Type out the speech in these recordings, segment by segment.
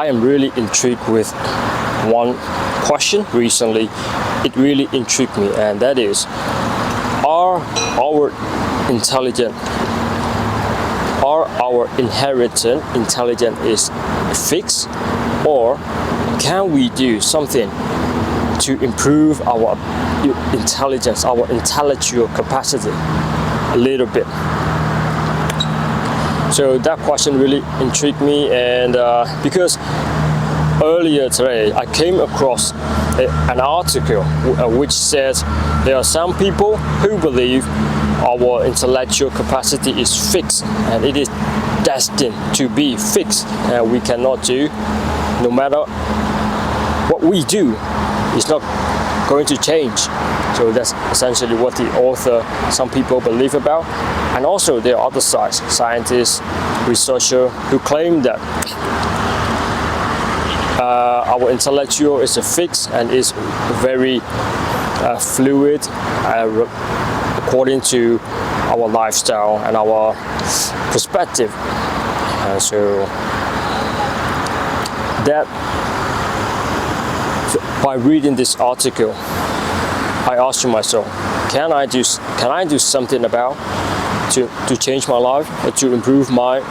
I am really intrigued with one question recently. It really intrigued me, and that is, are our inherited intelligence is fixed, or can we do something to improve our intelligence, our intellectual capacity a little bit? So that question really intrigued me, and because earlier today I came across an article which says there are some people who believe our intellectual capacity is fixed and it is destined to be fixed, and we cannot do, no matter what we do, it's not going to change. So that's essentially what the author, some people believe about. And also there are other sides, scientists, researchers, who claim that our intellectual is a fix and is very fluid according to our lifestyle and our perspective. And so that, by reading this article, I asked myself, can I do something about to change my life, to improve my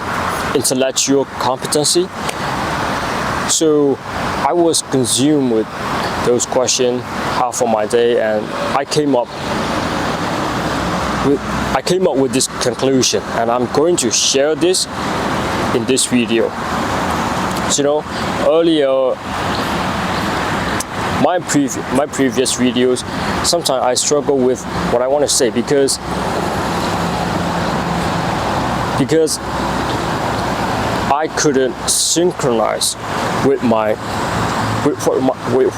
intellectual competency? So I was consumed with those questions half of my day, and I came up with this conclusion, and I'm going to share this in this video. So, you know, earlier, my previous videos, sometimes I struggle with what I want to say because I couldn't synchronize with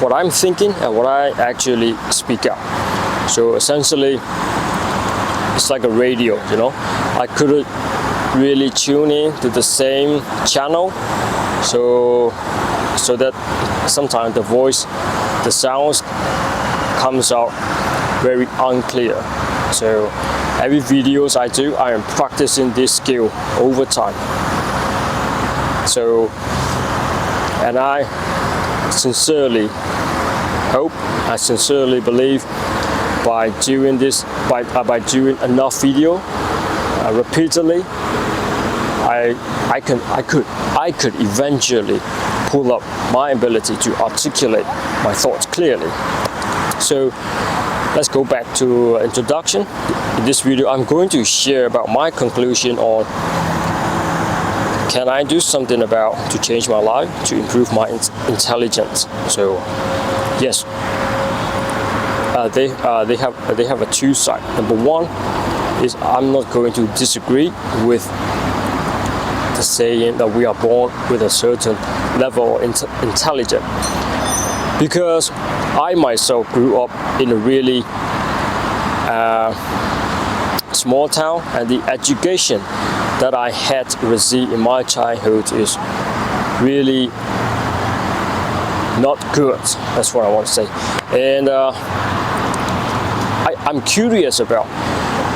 what I'm thinking and what I actually speak out. So essentially, it's like a radio, you know. I couldn't really tune in to the same channel, so that sometimes the voice, the sounds comes out very unclear. So every videos I do, I am practicing this skill over time. So, and I sincerely hope, I sincerely believe, by doing this, by doing enough video repeatedly, I could eventually pull up my ability to articulate my thoughts clearly. So let's go back to introduction. In this video, I'm going to share about my conclusion on, can I do something about to change my life, to improve my intelligence? So yes, they have a two side. Number one is, I'm not going to disagree with the saying that we are born with a certain level of intelligence, because I myself grew up in a really small town, and the education that I had received in my childhood is really not good. That's what I want to say. And I'm curious about,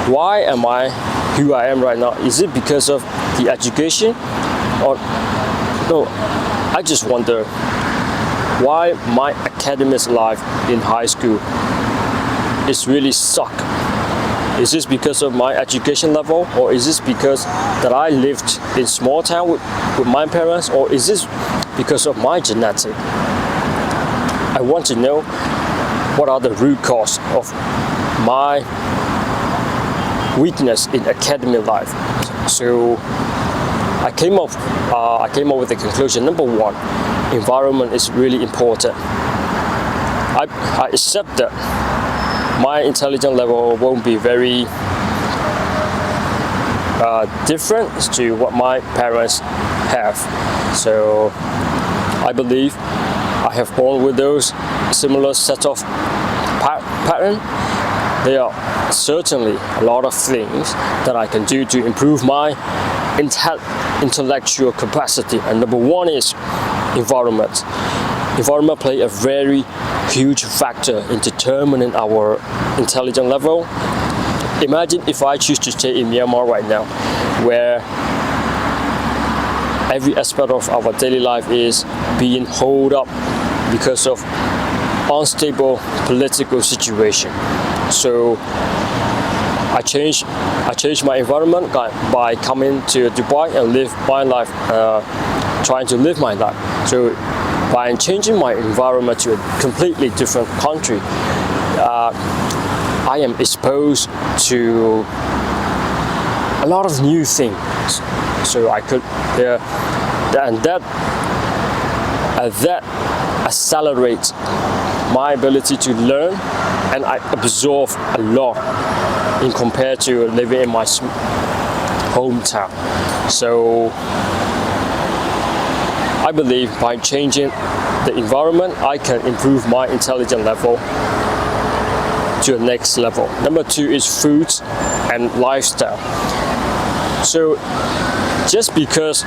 why am I who I am right now? Is it because of the education, or no? I just wonder why my academic life in high school is really suck. Is this because of my education level, or is this because that I lived in small town with my parents, or is this because of my genetic? I want to know what are the root cause of my weakness in academic life. So I came up with the conclusion. Number one, environment is really important. I accept that my intelligence level won't be very different to what my parents have. So I believe I have born with those similar set of pattern. There are certainly a lot of things that I can do to improve my intellectual capacity, and number one is environment. Environment play a very huge factor in determining our intelligence level. Imagine if I choose to stay in Myanmar right now, where every aspect of our daily life is being held up because of unstable political situation. So I changed my environment by coming to Dubai and live my life, trying to live my life. So by changing my environment to a completely different country, I am exposed to a lot of new things. So I could, and that accelerates my ability to learn, and I absorb a lot in compared to living in my hometown. So I believe by changing the environment, I can improve my intelligence level to the next level. Number 2 is food and lifestyle. So just because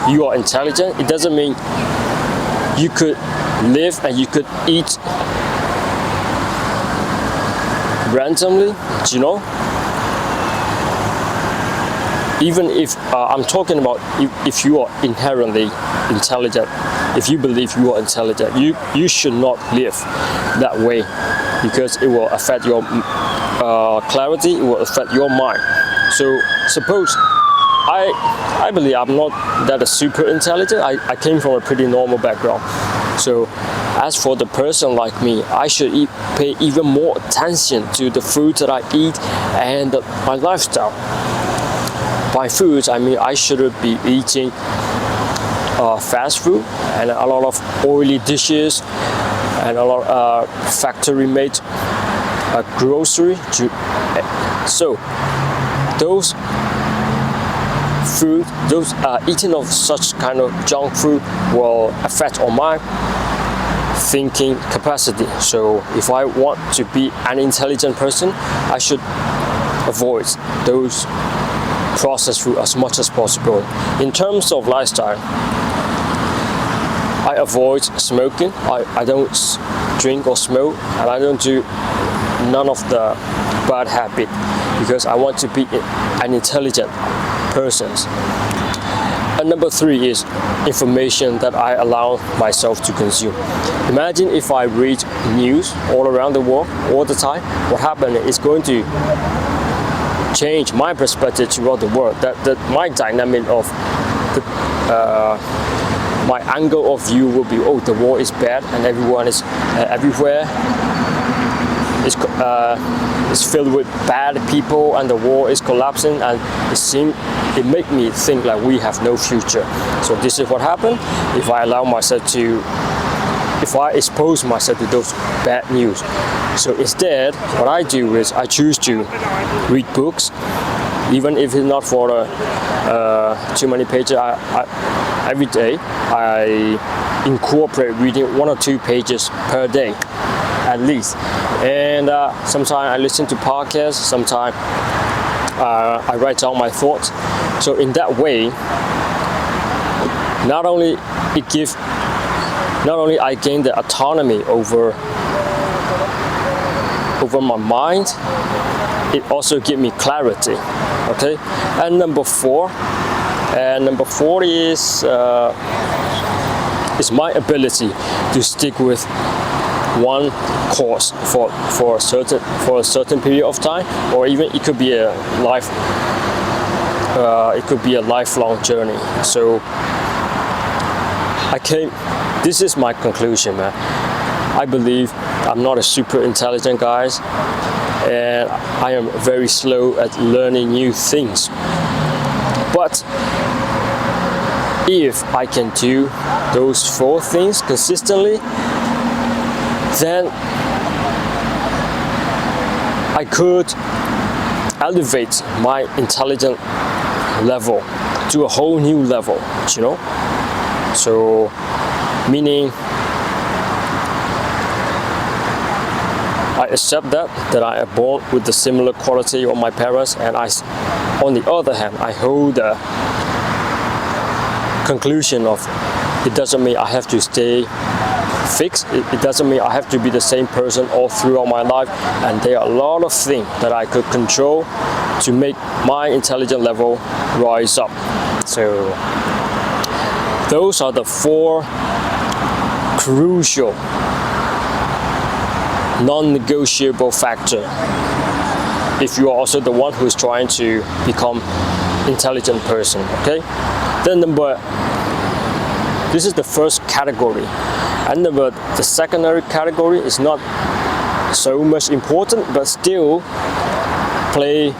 you are intelligent, it doesn't mean you could live and you could eat randomly, you know. Even if I'm talking about if you are inherently intelligent, if you believe you are intelligent, you should not live that way, because it will affect your clarity, it will affect your mind. So suppose I believe I'm not that super intelligent. I came from a pretty normal background. So as for the person like me, I should pay even more attention to the food that I eat and my lifestyle. By foods, I mean I shouldn't be eating fast food and a lot of oily dishes and a lot of factory-made grocery. So those food, eating of such kind of junk food will affect on my thinking capacity. So if I want to be an intelligent person, I should avoid those processed food as much as possible. In terms of lifestyle, I avoid smoking. I don't drink or smoke, and I don't do none of the bad habit, because I want to be an intelligent person. And number 3 is information that I allow myself to consume. Imagine if I read news all around the world all the time, what happened is going to change my perspective toward the world. That my dynamic of my angle of view will be, oh, the world is bad and everyone is everywhere is filled with bad people and the war is collapsing, and it make me think like we have no future. So this is what happened if I expose myself to those bad news. So instead, what I do is I choose to read books, even if it's not for too many pages. Every day I incorporate reading 1 or 2 pages per day at least. And sometimes I listen to podcasts, sometimes I write down my thoughts. So in that way, not only I gain the autonomy over my mind, it also gives me clarity. Okay, and number 4 is my ability to stick with one course for a certain period of time, or even it could be a lifelong journey. So this is my conclusion, man. I believe I'm not a super intelligent guy, and I am very slow at learning new things. But if I can do those 4 things consistently, then I could elevate my intelligence level to a whole new level, you know. So meaning I accept that I am born with the similar quality of my parents, and on the other hand, I hold the conclusion of it doesn't mean I have to stay fixed. It doesn't mean I have to be the same person all throughout my life, and there are a lot of things that I could control to make my intelligence level rise up. So Those are the 4 crucial non-negotiable factors if you are also the one who is trying to become intelligent person. Okay, then this is the first category, and the secondary category is not so much important, but still play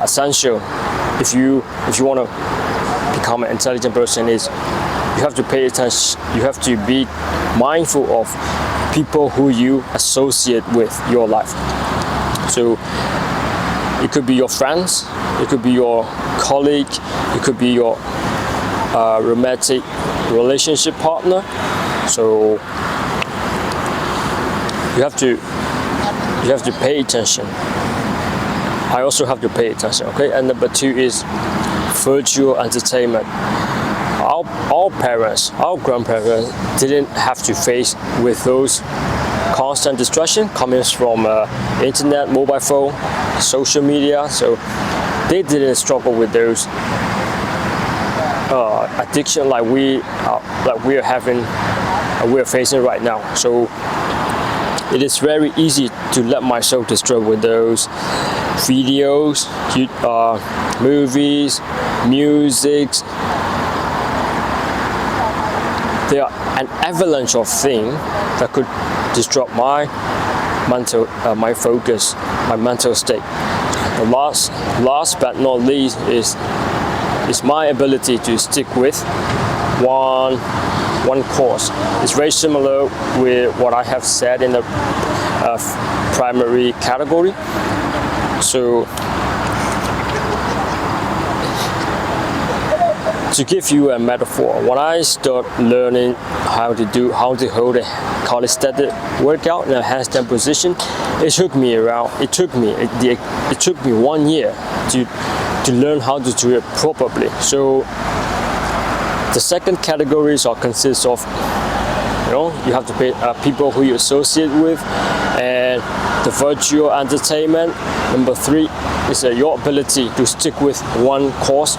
essential if you want to become an intelligent person. Is you have to pay attention, you have to be mindful of people who you associate with your life. So it could be your friends, it could be your colleague, it could be your romantic relationship partner. So you have to pay attention. I also have to pay attention. Okay, and number 2 is virtual entertainment. Our parents, our grandparents didn't have to face with those constant distraction coming from internet, mobile phone, social media. So they didn't struggle with those addiction like we are facing right now. So it is very easy to let myself distract with those videos, movies, music. There are an avalanche of things that could disrupt my my focus, my mental state. The last but not least is my ability to stick with one course. It's very similar with what I have said in the primary category. So to give you a metaphor, when I start learning how to hold a calisthenic workout in a handstand position, it took me 1 year to learn how to do it properly. So the second categories consists of, you have to pay people who you associate with, and the virtual entertainment. Number 3 is your ability to stick with one course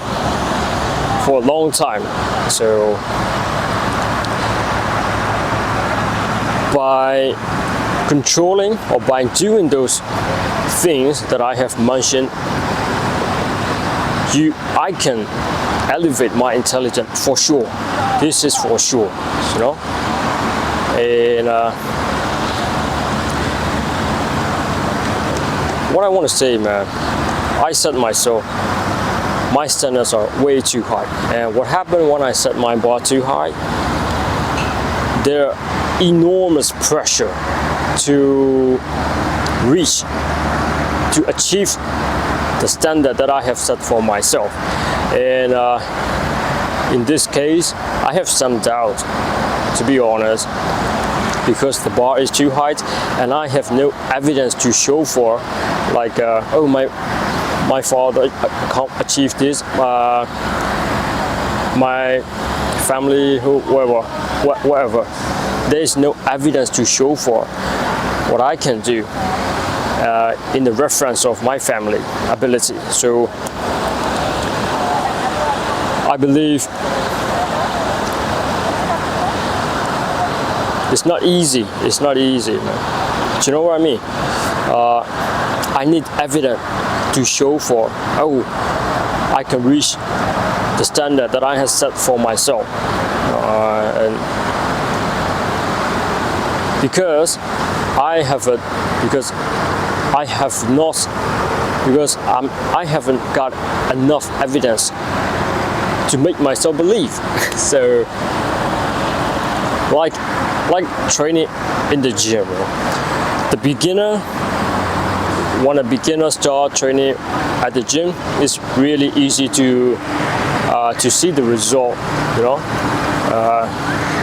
for a long time. So by controlling or by doing those things that I have mentioned, I can elevate my intelligence for sure. This is for sure, And what I want to say, man, I set myself, my standards are way too high. And what happened when I set my bar too high? There are enormous pressure to reach, to achieve the standard that I have set for myself. And in this case, I have some doubt, to be honest, because the bar is too high and I have no evidence to show for, like, my father can't achieve this, my family, whatever. There is no evidence to show for what I can do in the reference of my family ability. So I believe it's not easy. It's not easy, man. Do you know what I mean? I need evidence to show for, I can reach the standard that I have set for myself. And because I haven't got enough evidence to make myself believe. So like training in the gym, when a beginner start training at the gym, it's really easy to see the result.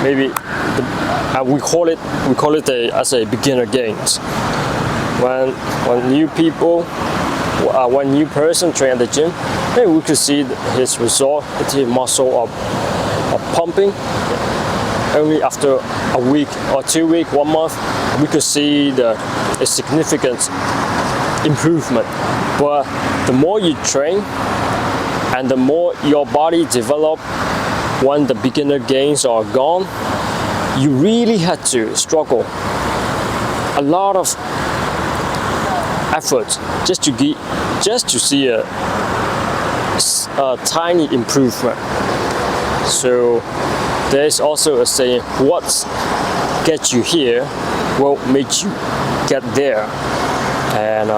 Maybe we call it as a beginner gains. When new person train at the gym, maybe we could see his result, his muscle are pumping. Only after a week or 2 weeks, 1 month, we could see a significant improvement. But the more you train And the more your body develop, when the beginner gains are gone, you really had to struggle a lot of effort just to see a tiny improvement. So there's also a saying, what gets you here will make you get there. And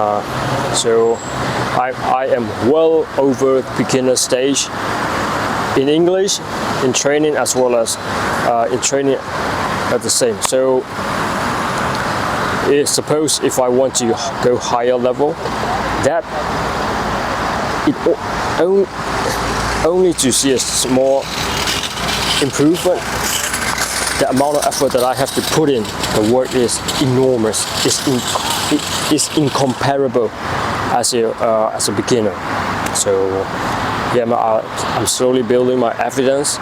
so I am well over beginner stage in English, in training, as well as in training at the same. So suppose if I want to go higher level, that it only to see a small improvement, the amount of effort that I have to put in, the work is enormous. It's incomparable as a beginner. So yeah, I'm slowly building my evidence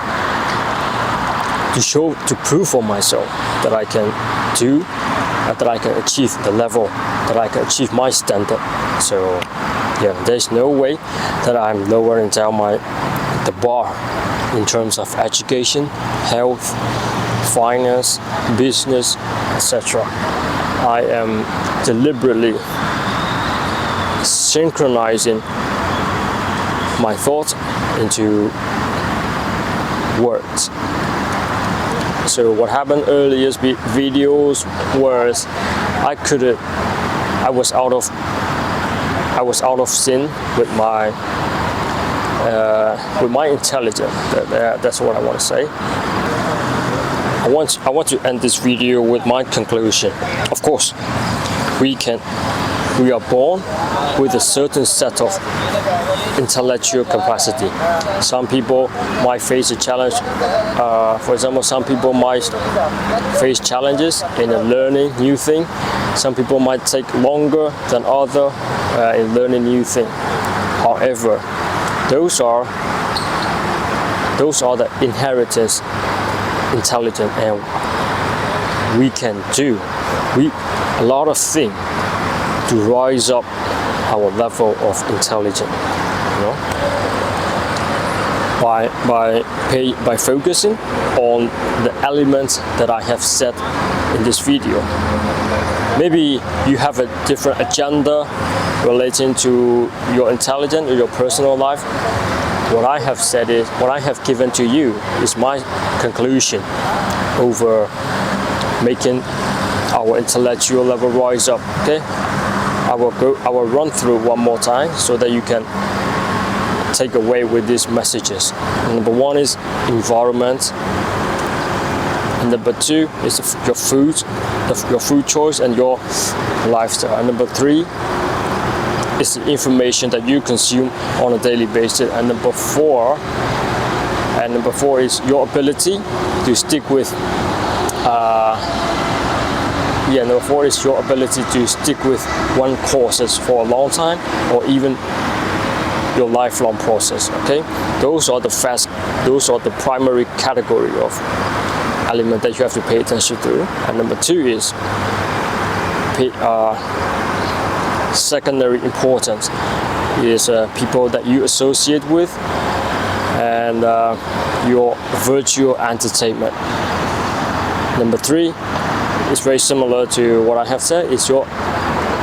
to prove for myself that I can do, that I can achieve the level, that I can achieve my standard. So yeah, there's no way that I'm lowering down the bar in terms of education, health, finance, business, etc. I am deliberately synchronizing my thoughts into words. So what happened earlier videos was I was out of sync with my intelligence. That's what I want to say. I want to end this video with my conclusion. Of course, we are born with a certain set of intellectual capacity. Some people might face a challenge. For example, some people might face challenges in learning new thing. Some people might take longer than others in learning new thing. However, those are the inheritance intelligence, and we can do a lot of things to rise up our level of intelligence, you know, by focusing on the elements that I have said in this video. Maybe you have a different agenda relating to your intelligence or your personal life. What I have said is, what I have given to you is my conclusion over making our intellectual level rise up. Okay, I will run through one more time so that you can take away with these messages. Number one is environment. And number two is your food choice and your lifestyle. And number three is the information that you consume on a daily basis. And number four is your ability to stick with. Number four is your ability to stick with one courses for a long time, or even your lifelong process. Okay, those are the primary category of element that you have to pay attention to. And number two is secondary importance is people that you associate with, and your virtual entertainment. Number three is very similar to what I have said, is your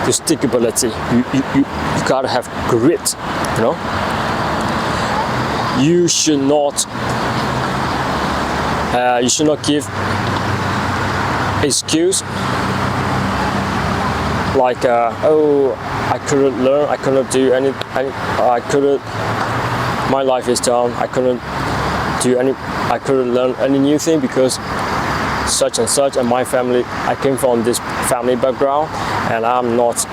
stickability. You gotta have grit, you know. You should not give excuse like oh, I couldn't learn, I couldn't do anything, my life is done, I couldn't learn any new thing because such and such, and my family, I came from this family background and I'm not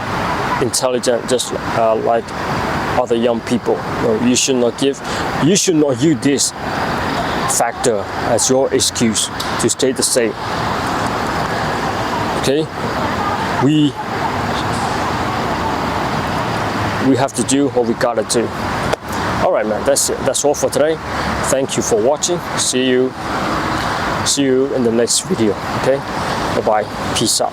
intelligent just like other young people. No, you should not use this factor as your excuse to stay the same. Okay, we have to do what we gotta do. All right, man, that's it. That's all for today. Thank you for watching. See you in the next video. Okay, bye bye, peace out.